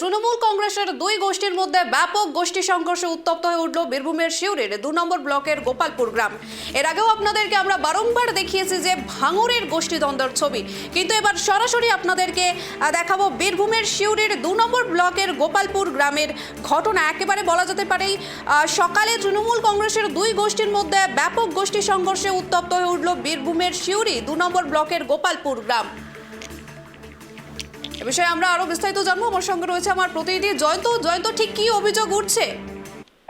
তৃণমূল কংগ্রেসের দুই গোষ্ঠীর মধ্যে ব্যাপক গোষ্ঠী সংঘর্ষে উত্তপ্ত হয়ে উঠল বীরভূমের শিউরির 2 নম্বর ব্লকের গোপালপুর গ্রাম। এর আগেও আপনাদেরকে আমরা বারংবার দেখিয়েছি যে ভাঙড়ের গোষ্ঠীদ্বন্দ্বের ছবি, কিন্তু এবার সরাসরি আপনাদেরকে দেখাবো বীরভূমের শিউরির 2 নম্বর ব্লকের গোপালপুর গ্রামের ঘটনা। একেবারে বলা যেতে পারে সকালে তৃণমূল কংগ্রেসের দুই গোষ্ঠীর মধ্যে ব্যাপক গোষ্ঠী সংঘর্ষে উত্তপ্ত হয়ে উঠল বীরভূমের শিউরি 2 নম্বর ব্লকের গোপালপুর গ্রাম। এ বিষয়ে আমরা আরো বিস্তারিত জানবো। আমার সঙ্গে রয়েছে আমার প্রতিনিধি জয়ন্ত। জয়ন্ত, ঠিক কি অভিযোগ উঠছে?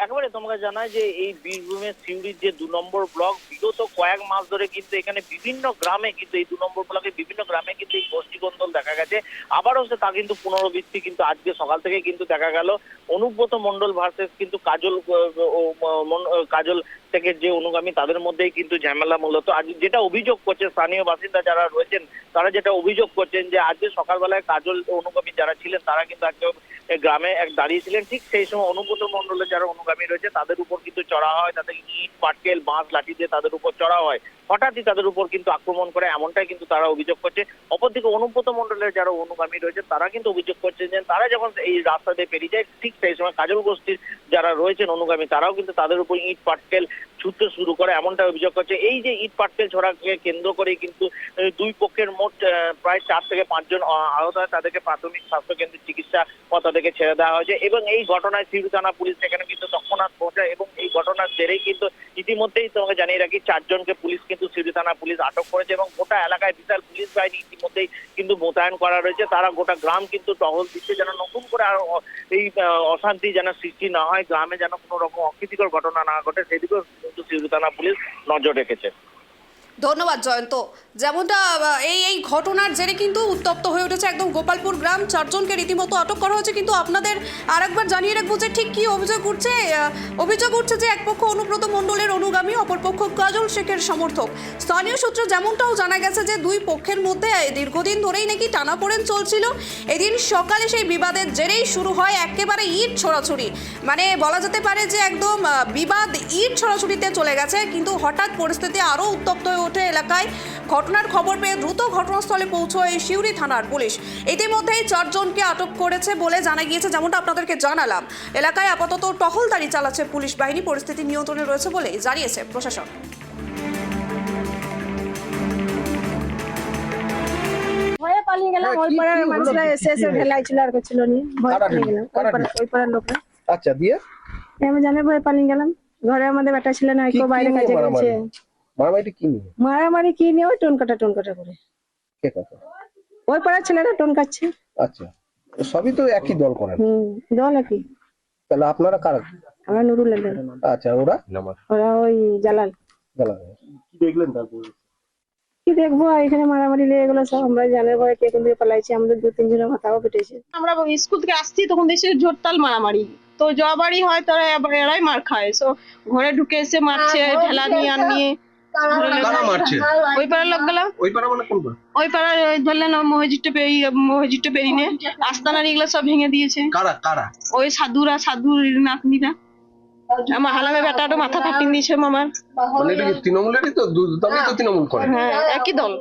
একেবারে তোমাকে জানাই যে এই বীরভূমের সিউড়ির যে 2 নম্বর ব্লক, বিগত কয়েক মাস ধরে কিন্তু এখানে বিভিন্ন গ্রামে কিন্তু এই 2 নম্বর ব্লকে বিভিন্ন গ্রামে কিন্তু এই গোষ্ঠী কোন্দল দেখা গেছে। আবারও তা কিন্তু পুনরাবৃত্তি কিন্তু আজকে সকাল থেকে কিন্তু দেখা গেল। অনুব্রত মণ্ডল ভার্সেস কিন্তু কাজল থেকে যে অনুগামী, তাদের মধ্যেই কিন্তু ঝামেলা। মূলত আজ যেটা অভিযোগ করছে স্থানীয় বাসিন্দা যারা রয়েছেন, তারা যেটা অভিযোগ করছেন যে আজকে সকালবেলায় কাজল অনুগামী যারা ছিলেন তারা কিন্তু আজকে গ্রামে দাঁড়িয়েছিলেন। ঠিক সেই সময় অনুব্রত মণ্ডলের যারা অনুগামী রয়েছে তাদের উপর কিন্তু চড়া হয়, তাদের ইট পাটকেল বাঁশ লাঠি দিয়ে তাদের উপর চড়া হয়। হঠাৎই তাদের উপর কিন্তু আক্রমণ করে, এমনটাই কিন্তু তারা অভিযোগ করছে। অপরদিকে অনুব্রত মণ্ডলের যারা অনুগামী রয়েছে তারা কিন্তু অভিযোগ করছেন যে তারা যখন এই রাস্তা দিয়ে পেরিয়ে যায়, ঠিক সেই সময় কাজল গোষ্ঠীর যারা রয়েছেন অনুগামী তারাও কিন্তু তাদের উপর ইট পাটকেল ছুটতে শুরু করে, এমনটা অভিযোগ করছে। এই যে ইট পাটকেল ছোড়াকে কেন্দ্র করে কিন্তু দুই পক্ষের মোট প্রায় 4 থেকে 5 জন আহত হয়। তাদেরকে প্রাথমিক স্বাস্থ্য কেন্দ্রে চিকিৎসা ও তাদেরকে ছেড়ে দেওয়া হয়েছে। এবং এই ঘটনায় সিউড়ি থানা পুলিশ সেখানে কিন্তু তৎক্ষণাৎ পৌঁছায় এবং এই ঘটনার জেরেই কিন্তু ইতিমধ্যেই তোমাকে জানিয়ে রাখি 4 জনকে পুলিশ কিন্তু সিউড়ি থানা পুলিশ আটক করেছে এবং গোটা এলাকায় বিশাল পুলিশ বাহিনী ইতিমধ্যেই কিন্তু মোতায়েন করা রয়েছে। তারা গোটা গ্রাম কিন্তু টহল দিচ্ছে যেন নতুন করে আর এই অশান্তি যেন সৃষ্টি না হয়, গ্রামে যেন কোনো রকম অপ্রীতিকর ঘটনা না ঘটে, সেদিকেও কিন্তু সিউড়ি থানা পুলিশ নজর রেখেছে। ধন্যবাদ জয়ন্ত। যেমনটা এই ঘটনার জেরে কিন্তু উত্তপ্ত হয়ে উঠেছে একদম গোপালপুর গ্রাম। 4 জনকে রীতিমতো আটক করা হয়েছে, কিন্তু আপনাদের আরেকবার জানিয়ে রাখবো যে ঠিক কি অভিযোগ উঠছে। অভিযোগ উঠছে যে এক পক্ষ অনুব্রত মণ্ডলের অনুগামী, অপরপক্ষ কাজল শেখের সমর্থক। স্থানীয় সূত্রে যেমনটাও জানা গেছে যে দুই পক্ষের মধ্যে দীর্ঘদিন ধরেই নাকি টানাপোড়েন চলছিল। এদিন সকালে সেই বিবাদের জেরেই শুরু হয় একেবারে ইট ছোড়াছুড়ি। মানে বলা যেতে পারে যে একদম বিবাদ ইট ছোড়াছুড়িতে চলে গেছে, কিন্তু হঠাৎ পরিস্থিতি আরও উত্তপ্ত হয়ে ওঠে এলাকায়। ঘটনার খবর পেয়ে দ্রুত ঘটনাস্থলে পৌঁছয় শিউরি থানার পুলিশ। ইতিমধ্যেই 4 জনকে আটক করেছে বলে জানা গিয়েছে, যেমনটা আপনাদেরকে জানালাম। এলাকায় আপাতত টহলদারি চালাচ্ছে পুলিশ বাহিনী, পরিস্থিতি নিয়ন্ত্রণে রয়েছে বলে জানিয়েছে প্রশাসন। ভয়ে পালিয়ে গেলাম, ওই পাড়ার মানুষরা এসে ঢেলাইছিল আর কিছু নি, ভয়ে পালিয়ে গেলাম ওই পাড়ার লোকরা। আচ্ছা, দিয়ে আমি জানে ভয়ে পালিয়ে গেলাম। ঘরে আমাদের বেটা ছিল না, কেউ বাইরে কাজে গেছে। মারামারি কি নিয়ে? মারামারি কি নিয়ে? ওই টোন কাটা করে কে কথা? ওই পাড়ার ছেলেরা টোন কাটছে। আচ্ছা, সবই তো একই দল করেন? দল একই। তাহলে আপনারা কারা? আমরা নুরুল। আচ্ছা, ওরা ওই জালাল। কি দেখলেন তারপর? কি দেখবো, এখানে মারামারি লেগে গেলো সব। আমরা জানের ভয়ে কে কিন্তু পালাইছি, আমাদের 2-3 জনের মাথাও পেটেছে। আমরা স্কুল থেকে আসছি তখন দেখছি জোরতাল মারামারি, তো জবাড়ি হয় তারা এরাই মার খায়। সো ঘরে ঢুকে এসে মারছে, ঠেলা নিয়ে আনিয়ে ওই পাড়ার লোক গেলাম। ওই পাড়া মানে কোন পাড়া? ওই পাড়ার ধরলেন মসজিদটা পেরিয়ে আস্তানার এগুলো সব ভেঙে দিয়েছে। কারা? ওই সাধুর নাতনিরা। আমার হালামে বেটাটা মাথা ফাটিয়ে দিয়েছে মামার। মানে এটা কি তৃণমূলেরই? তো তৃণমূল করে। হ্যাঁ, একই দল।